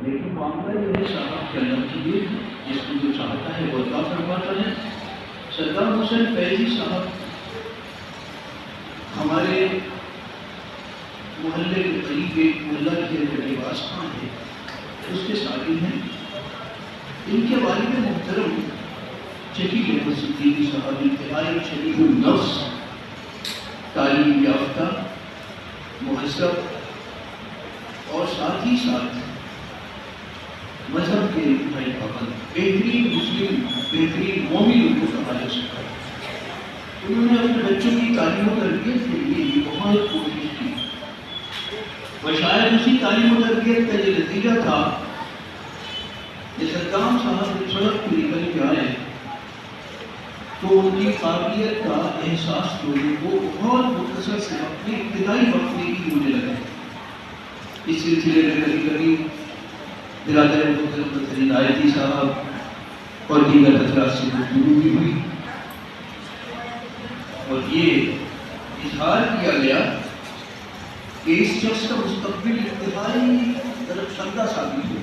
لیکن معاملہ یہ ہے صاحب کے اللہ کی یہ جس کو جو چاہتا ہے وہ عطا فرماتا ہے۔ صدام حسین فیضی صاحب ہمارے محلے کے قریب ایک ملا کے لباس خان ہے، اس کے ساتھی ہیں۔ ان کے والد محترم شکیل احمد صدیقی صاحب انتہائی شریف النفس، تعلیم یافتہ، مہذب اور ساتھ ہی ساتھ مذہب کے انتہائی پابند، بہترین مسلم، بہترین مومن ان کو کہا جا سکتا ہے۔ انہوں نے اپنے بچوں کی تعلیم و تربیت کے لیے بھی بہت کوشش کی، اور شاید اسی تعلیم و تربیت کا یہ نتیجہ تھا کہ صدام صاحب جب سڑک پہ نکل کے آئے تو ان کی قابلیت کا احساس لوگوں کو بہت مختصر سے اپنے ابتدائی وقت میں ہی ہونے لگا۔ اس سلسلے میں کبھی کبھی برادر محترم ترین آیتی صاحب اور دیگر حضرات سے گفتگو بھی ہوئی، اور یہ اظہار کیا گیا کہ اس شخص کا مستقبل انتہائی درخشندہ ثابت ہو۔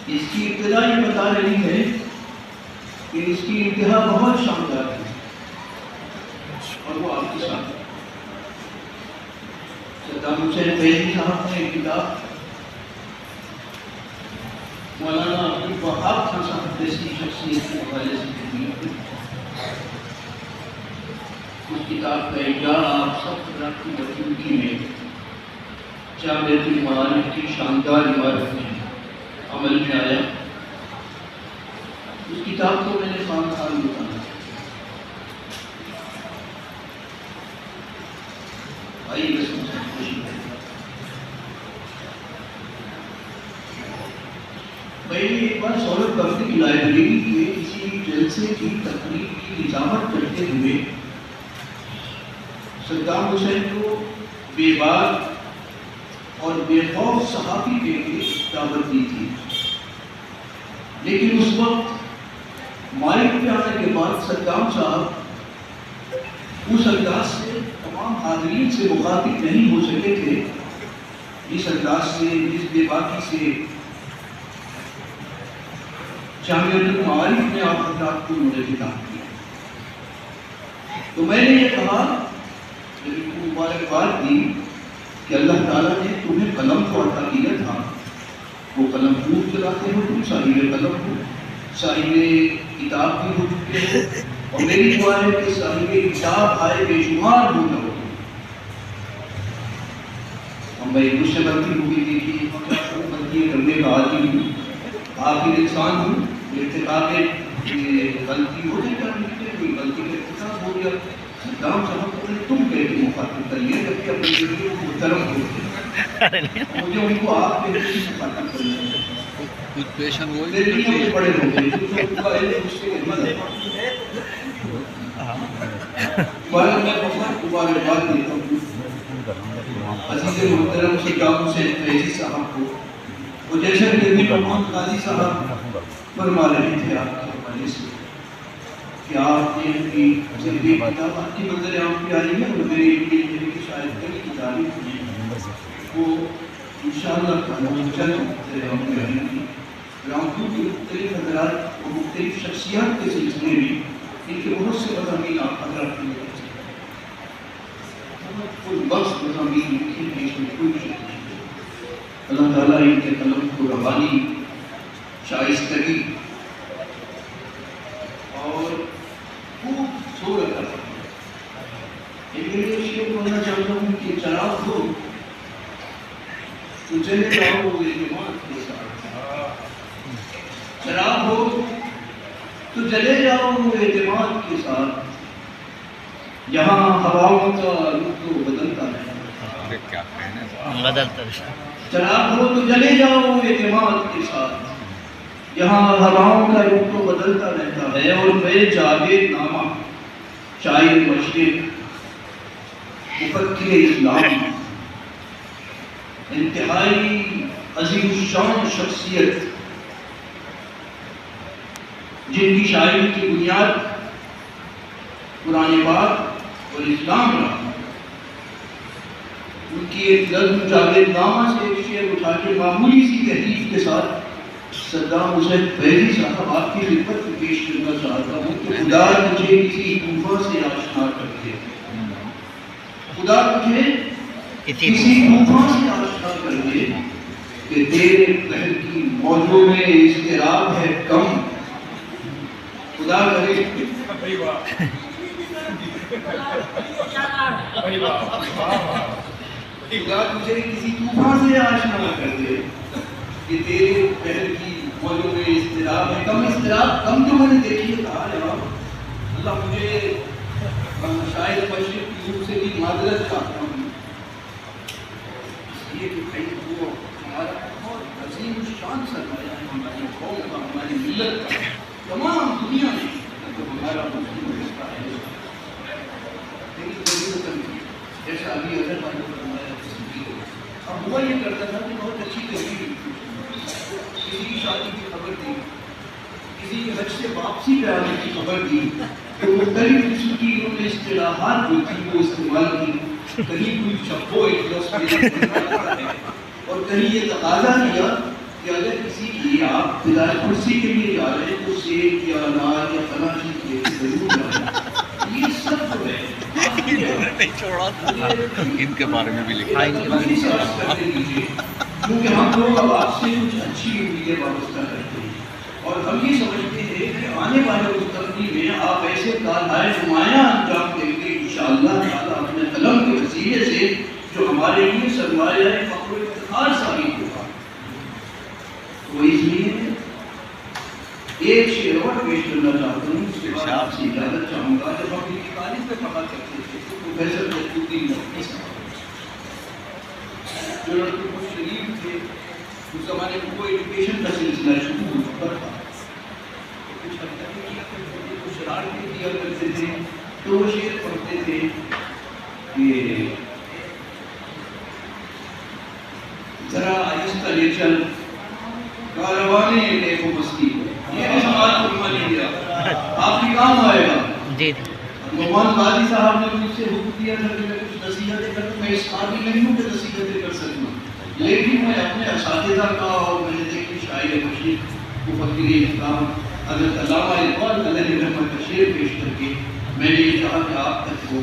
اس کی ابتدا یہ بتا رہی ہے کہ اس کی انتہا بہت شاندار ہے، اور وہ آپ کے ساتھ ہے۔ صدام حسین فیضی صاحب نے ایک کتاب مولانا عبدالوہاب خان صاحب جیسی شخصیت کے حوالے سے لکھی ہے۔ اس کتاب کا اجرا آپ سب حضرات کی موجودگی میں جامعہ المعارف کی شاندار عمارت میں عمل میں آیا۔ اس کتاب کو میں نے خان خان بتانا، آئیے رسم سے خوشی ہے۔ میں نے ایک بار سہولت بخش کی لائبریری کے کسی جلسے کی تقریب کی نظامت کرتے ہوئے صدام حسین کو بے باک اور بے خوف صحافی کے لیے دعوت دی تھی، لیکن اس وقت مائک پہ آنے کے بعد صدام صاحب اس انداز سے تمام حاضرین سے مخاطب نہیں ہو سکے تھے جس انداز سے، جس بے باکی سے جامعہ المعارف میں آپ حضرات کو انہوں نے خطاب کیا۔ تو میں نے یہ کہا، میری مبارکباد دی کہ اللہ تعالیٰ نے تمہیں قلم کو عطا کیا تھا، وہ قلم خوب چلاتے ہو، تم صاحب قلم ہو، صاحب کتاب بھی ہو چکے ہو، اور میری دعا ہے کہ صاحب کتاب آئے بے شمار ہو جاؤ۔ ہم میں مجھ سے غلطی ہوئی تھی کہ غلطی کرنے کا عادی ہوں، آخر انسان ہوں، ارتکاب غلطی ہو جائے گا، کوئی غلطی کا ارتکاب ہو گیا، صدام صاحب کو تم کہہ کے مخاطب کریے جبکہ اپنے ذریعے کو محترم ہوتے، مجھے ان کو آپ کے ذریعے مخاطب کرنا ہے۔ کچھ پیشن ہوئی میرے لیے ہم بڑے ہوں گے جو ان کا علم اس کے علم ہے۔ میں بہت مبارکباد دیتا ہوں عزیز محترم صدام حسین فیضی صاحب کو، وہ جیسا کہ محمد قاضی صاحب فرما رہے تھے آپ کے حوالے سے کہ آپ نے ان کی جب یہ کتاب آپ کی منظر عام پہ آئی ہے، اور میرے لیے شاید کئی کتابیں ہیں وہ انشاءاللہ منظر عام پہ آئی گی۔ رامپور کے مختلف حضرات اور مختلف شخصیات کے سلسلے میں ان کے بہت سے مضامین آپ حضرات کی وجہ سے کوئی بخش مضامین لکھے ہیں، اس میں کوئی شک نہیں۔ اللہ تعالیٰ ان کے قلم کو روانی، شائستگی اور خوب صورت عطا فرمائے۔ ایک میرے شعر بولنا چاہتا ہوں کہ چراغ ہو تو چلے جاؤ اعتماد کے ساتھ، چراغ ہو تو چلے جاؤ اعتماد کے ساتھ، یہاں ہواؤں کا رخ تو بدلتا ہے، چراغ ہو تو چلے جاؤ اعتماد کے ساتھ، یہاں ہواؤں کا رخ تو بدلتا رہتا ہے، اور میں جاوید نامہ شاعر مشرق مفکر اسلام انتہائی عظیم الشان شخصیت جن کی شاعری کی بنیاد قرآن پاک اور اسلام رہا، ان کی ایک نظم جاوید نامہ سے ایک شعر اٹھا کے معمولی سی تحریف کے ساتھ صدام حسین فیضی صاحب آپ کی خدمت میں پیش کرنا چاہتا ہوں کہ خدا مجھے کسی طوفان سے آشنا کر دے، خدا مجھے کسی طوفان سے آشنا کر دے کہ تیرے قہر کی موجوں میں اضطراب ہے کم، خدا کرے خدا مجھے کسی طوفان سے آشنا کر دے کہ تیرے قہر کی موجوں میں اضطراب ہے کم، اضطراب کم جو میں نے دیکھی ہے کہا جواب اللہ مجھے شاید مشرق کی روح سے بھی معذرت چاہتا ہوں، اس لیے کہ بھائی وہ ہمارا بہت عظیم شان سرمایہ ہے، ہماری قوم کا، ہماری ملت کا، تمام دنیا میں جو ہمارا مسلم رشتہ ہے جیسا ابھی اظہر بھائی نے فرمایا اب ہوا یہ کرتا تھا کہ بہت اچھی تحریر کسی کی شادی کی خبر دی، کسی کے حج سے واپسی پہ آنے کی خبر دی، تو مختلف قسم کی انہوں نے اصطلاحات جو تھی وہ استعمال کی، کہیں کوئی چھپو ایک اور کہیں یہ تقاضا کیا کہ اگر کسی کی آپ خدای کرسی کے لیے جا رہے ہیں تو سیب یا انار یا فلاں چیز لے کے ضرور جائیں، یہ سب جو ہے ان کے بارے میں بھی لکھا کیونکہ ہم لوگ اب آپ سے کچھ اچھی امیدیں وابستہ کرتے ہیں اور ہم یہ سمجھتے ہیں کہ آنے والے مستقبل میں آپ ایسے کارنامے نمایاں انجام دیں گے انشاءاللہ تعالیٰ اپنے قلم کے وسیلے سے جو ہمارے لیے سرمایہ فخر و افتخار ثابت ہوگا۔ تو اس لیے ایک شعر اور پیش کرنا چاہتا ہوں، اس کے بعد آپ سے اجازت چاہوں گا۔ جب ہم کی کالج میں پڑھا کرتے تھے تو پروفیسر تقیالدین نقوی صاحب جو لڑکے شریف تھے، اس زمانے میں وہ ایجوکیشن کا سلسلہ شروع ہو چکا تھا، کچھ حرکتیں کیا کرتے تھے، کچھ شرارتیں کیا کرتے تھے، تو وہ شعر پڑھتے تھے کہ ذرا آہستہ لے چل کاروانے ٹیک و مستی کو، یہ بھی سماج کو مانی دیا آپ کی کام آئے گا۔ جی نعمان قاضی صاحب نے مجھ سے حکم دیا تھا کہ میں کچھ نصیحتیں کروں، میں اس قابل نہیں ہوں کہ نصیحتیں کر سکوں، لیکن میں اپنے اساتذہ کا اور میں نے دیکھی شاعر مشرق مفکر احکام حضرت علامہ اقبال علیہ رحمۃ کا شعر پیش کر کے میں نے یہ کہا کہ آپ تک وہ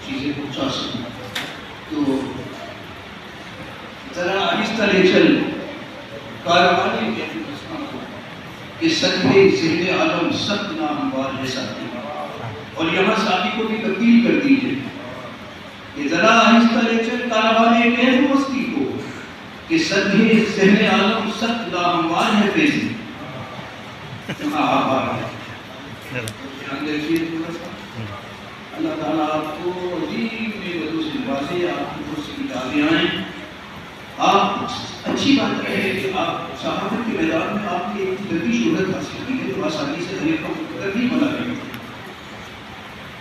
چیزیں پہنچا سکوں۔ تو ذرا آہستہ لے چل کاروانے کے کہ سدھے ذہن عالم سخت ناہموار ہے ساتھی، اور یہاں ساتھی کو بھی تبدیل کر دیجیے کہ ذرا آہستہ لے چل کاروانے کیف مستی کو کہ سدھے ذہن عالم سخت ناہموار ہے پیسے۔ اللہ تعالیٰ آپ کو عظیم نعمتوں سے نوازے، آپ کی کرسی کی دعویں آئیں۔ آپ اچھی بات یہ ہے کہ آپ صحافت کے میدان میں آپ نے ایک جلدی شہرت حاصل کی ہے تو آسانی سے ہر ایک کو مقدر نہیں بنا رہے ہیں،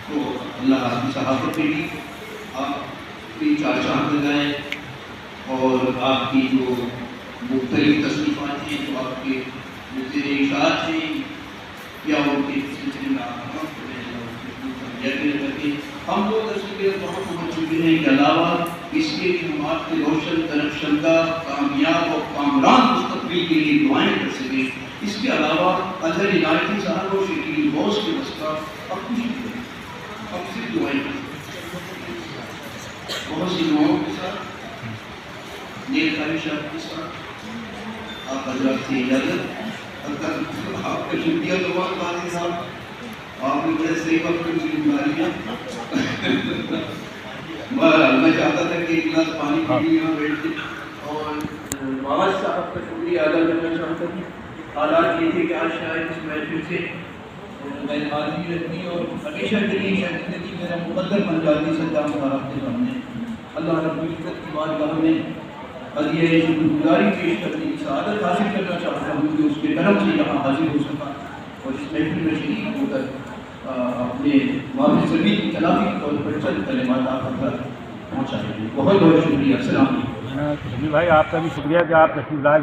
تو اللہ آپ کی صحافت میں بھی آپ کی چار چاند لگائیں، اور آپ کی جو مختلف تصنیفات ہیں جو آپ کے مزید اشاعت ہیں یا ان کے سلسلے میں آپ ہم لوگ تصویر بہت پہنچ چکے ہیں کے علاوہ اس کے کہ ہم آپ کے روشن ترقشندہ کامیاب اور کامران مستقبل کے لیے دعائیں کر سکیں۔ اس کے علاوہ اظہر عنایتی صاحب اور شکیل غوث کے وسطہ اب کچھ نہیں ہے، اب صرف دعائیں کر سکیں، بہت سی دعاؤں کے ساتھ نیک خواہشات کے ساتھ آپ حضرات سے اجازت۔ آپ کا شکریہ نعمان قاضی صاحب، آپ نے بڑے صحیح وقت میں مجھے بلا لیا۔ میں چاہتا تھا کہ ایک گلاس پانی پی یہاں بیٹھ کے، اور نواز صاحب کا شکریہ ادا کرنا چاہتا ہوں۔ حالات یہ تھے کہ آج شاید اس محفل سے میں حاضری رکھنی اور ہمیشہ کے لیے شاید زندگی میرا مقدر بن جاتی صدام صاحب کے سامنے۔ اللہ رب العزت کی بارگاہ میں ہدیہ شکرگزاری پیش کرنے کی سعادت حاصل کرنا چاہتا ہوں کہ اس کے کرم سے یہاں حاضر ہو سکا اور اس محفل میں شریک ہو کر اپنے معافی زمین کی تلافی کے طور پر چند کلمات آپ تک پہنچائیں۔ بہت بہت شکریہ، السلام علیکم۔ شبیر بھائی آپ کا بھی شکریہ کہ آپ تشریف لائے۔